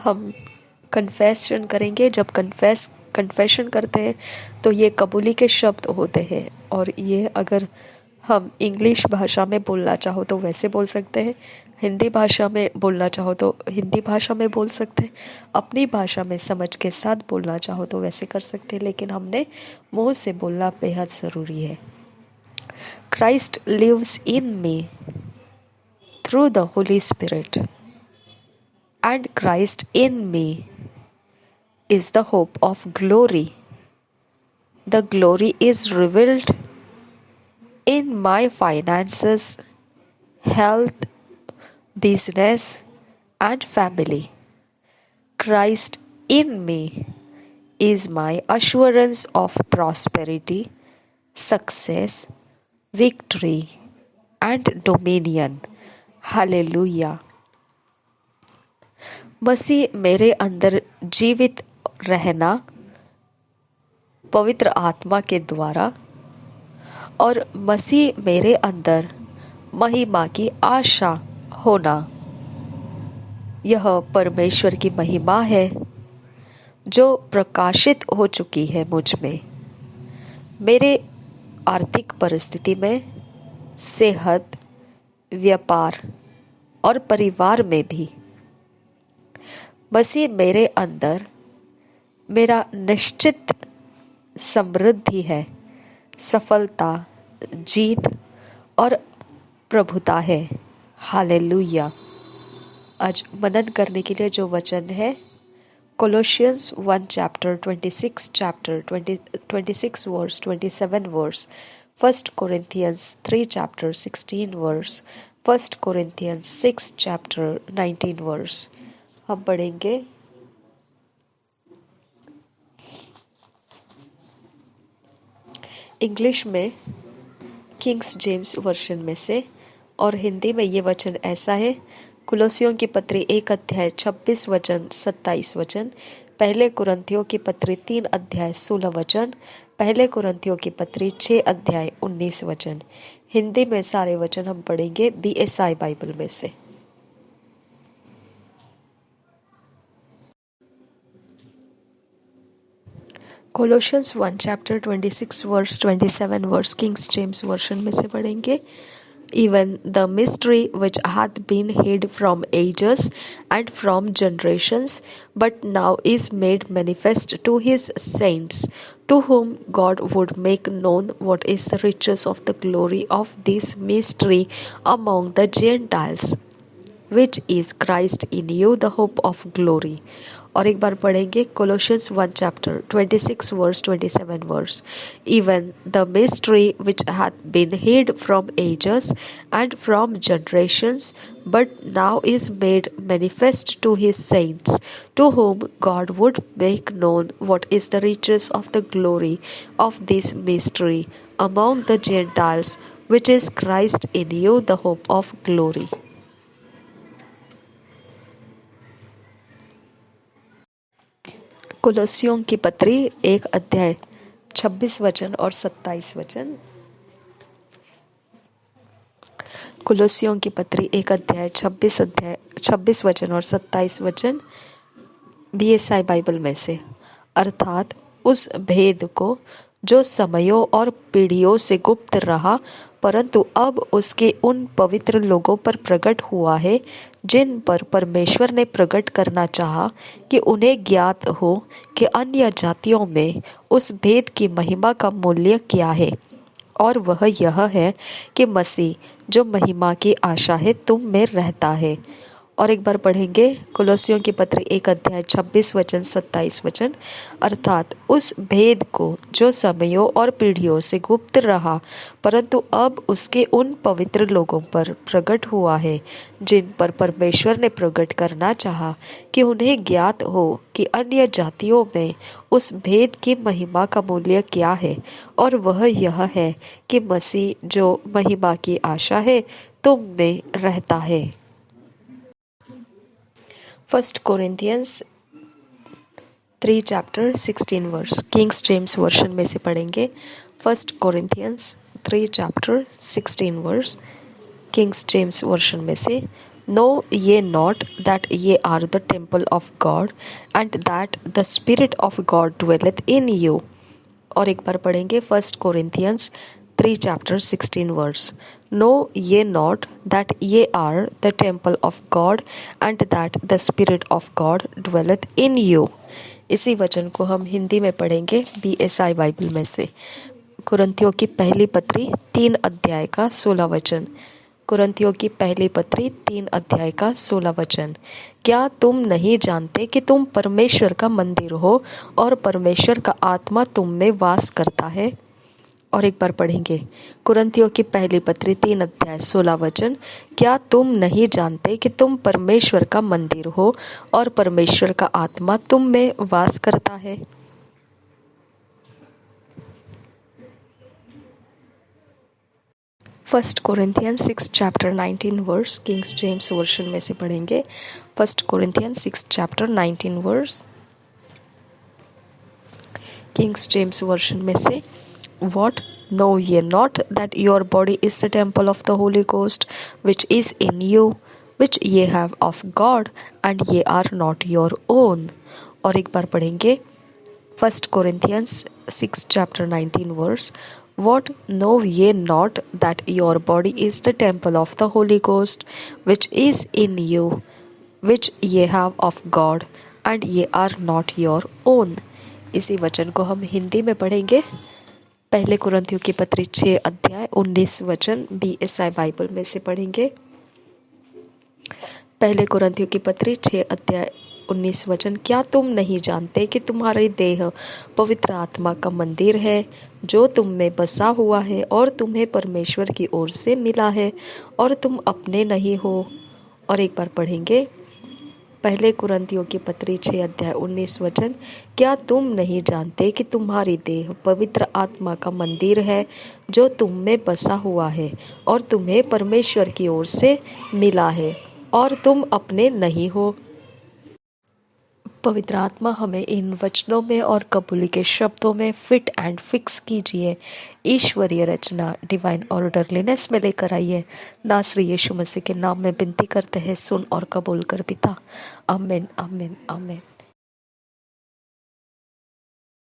हम कन्फेशन करेंगे। जब कन्फेशन करते हैं तो ये कबूली के शब्द होते हैं, और ये अगर हम इंग्लिश भाषा में बोलना चाहो तो वैसे बोल सकते हैं, हिंदी भाषा में बोलना चाहो तो हिंदी भाषा में बोल सकते हैं, अपनी भाषा में समझ के साथ बोलना चाहो तो वैसे कर सकते हैं, लेकिन हमने मुंह से बोलना बेहद ज़रूरी है। Christ lives in me through the Holy Spirit, and Christ in me is the hope of glory. The glory is revealed in my finances, health, business, and family. Christ in me is my assurance of prosperity, success, victory, and dominion. Hallelujah. मसीह मेरे अंदर जीवित रहना पवित्र आत्मा के द्वारा, और मसीह मेरे अंदर महिमा की आशा होना, यह परमेश्वर की महिमा है जो प्रकाशित हो चुकी है मुझ में, मेरे आर्थिक परिस्थिति में, सेहत, व्यापार और परिवार में भी। मसीह मेरे अंदर मेरा निश्चित समृद्धि है, सफलता, जीत और प्रभुता है। हालेलुया। आज मनन करने के लिए जो वचन है, Colossians 1 chapter 26 chapter 26 verse 27 verse, 1 Corinthians 3 chapter 16 verse, 1 Corinthians 6 chapter 19 verse हम पढ़ेंगे। इंग्लिश में किंग्स जेम्स वर्शन में से, और हिंदी में ये वचन ऐसा है। कुलोसियों की पत्री 1 अध्याय 26 वचन 27 वचन, पहले कुरिन्थियों की पत्री 3 अध्याय 16 वचन, पहले कुरिन्थियों की पत्री 6 अध्याय 19 वचन। हिंदी में सारे वचन हम पढ़ेंगे BSI बाइबल में से। Colossians 1 chapter 26 verse 27 verse Kings James version में से पढ़ेंगे। Even the mystery which hath been hid from ages and from generations, but now is made manifest to his saints, to whom God would make known what is the riches of the glory of this mystery among the Gentiles, which is Christ in you, the hope of glory. और एक बार पढ़ेंगे Colossians 1 chapter 26 verse 27 verse. Even the mystery which hath been hid from ages and from generations, but now is made manifest to his saints, to whom God would make known what is the riches of the glory of this mystery among the Gentiles, which is Christ in you, the hope of glory. कुलोसियों की पत्री 1 अध्याय 26 वचन और 27 वचन। कुलोसियों की पत्री 1 अध्याय 26 वचन और 27 वचन BSI बाइबल में से। अर्थात उस भेद को जो समयों और पीढ़ियों से गुप्त रहा, परंतु अब उसके उन पवित्र लोगों पर प्रकट हुआ है जिन पर परमेश्वर ने प्रकट करना चाहा, कि उन्हें ज्ञात हो कि अन्य जातियों में उस भेद की महिमा का मूल्य क्या है, और वह यह है कि मसीह जो महिमा की आशा है तुम में रहता है। और एक बार पढ़ेंगे कुलोसियों की पत्री 1 अध्याय 26 वचन 27 वचन। अर्थात उस भेद को जो समयों और पीढ़ियों से गुप्त रहा, परंतु अब उसके उन पवित्र लोगों पर प्रकट हुआ है जिन पर परमेश्वर ने प्रकट करना चाहा, कि उन्हें ज्ञात हो कि अन्य जातियों में उस भेद की महिमा का मूल्य क्या है, और वह यह है कि मसीह जो महिमा की आशा है तुम में रहता है। 1 Corinthians 3 chapter 16 verse Kings James version में से पढ़ेंगे। 1 Corinthians 3 chapter 16 verse Kings James version में से। Know ye not that ye are the temple of God and that the Spirit of God dwelleth in you। और एक बार पढ़ेंगे 1 Corinthians 3 chapter 16 verse। Know ye not that ye are the temple of God and that the Spirit of God dwelleth in you। इसी वचन को हम हिंदी में पढ़ेंगे BSI बाइबल में से। कुरिन्थियों की पहली पत्री 3 अध्याय का 16 वचन। कुरिन्थियों की पहली पत्री 3 अध्याय का 16 वचन। क्या तुम नहीं जानते कि तुम परमेश्वर का मंदिर हो और परमेश्वर का आत्मा तुम में वास करता है। और एक बार पढ़ेंगे कुरिन्थियों की पहली पत्री 3 अध्याय 16 वचन। क्या तुम नहीं जानते कि तुम परमेश्वर का मंदिर हो और परमेश्वर का आत्मा तुम में वास करता है। First Corinthians 6 chapter 19 verse Kings James version में से पढ़ेंगे। First Corinthians 6 chapter 19 verse Kings James version में से। What know ye not that your body is the temple of the Holy Ghost which is in you, which ye have of God, and ye are not your own। और एक बार पढ़ेंगे 1 Corinthians 6 chapter 19 verse। What know ye not that your body is the temple of the Holy Ghost which is in you, which ye have of God, and ye are not your own। इसी वचन को हम हिंदी में पढ़ेंगे। पहले कुरिन्थियों की पत्री 6 अध्याय 19 वचन BSI बाइबल में से पढ़ेंगे। पहले कुरिन्थियों की पत्री 6 अध्याय 19 वचन। क्या तुम नहीं जानते कि तुम्हारी देह पवित्र आत्मा का मंदिर है जो तुम में बसा हुआ है और तुम्हें परमेश्वर की ओर से मिला है और तुम अपने नहीं हो। और एक बार पढ़ेंगे पहले कुरिन्थियों की पत्री 6 अध्याय 19 वचन। क्या तुम नहीं जानते कि तुम्हारी देह पवित्र आत्मा का मंदिर है जो तुम में बसा हुआ है और तुम्हें परमेश्वर की ओर से मिला है और तुम अपने नहीं हो। पवित्र आत्मा हमें इन वचनों में और कबूली के शब्दों में फिट एंड फिक्स कीजिए। ईश्वरीय रचना डिवाइन ऑर्डरलीनेस में लेकर आइए। नासरी यीशु मसीह के नाम में विनती करते हैं, सुन और कबूल कर पिता। आमीन आमीन आमीन।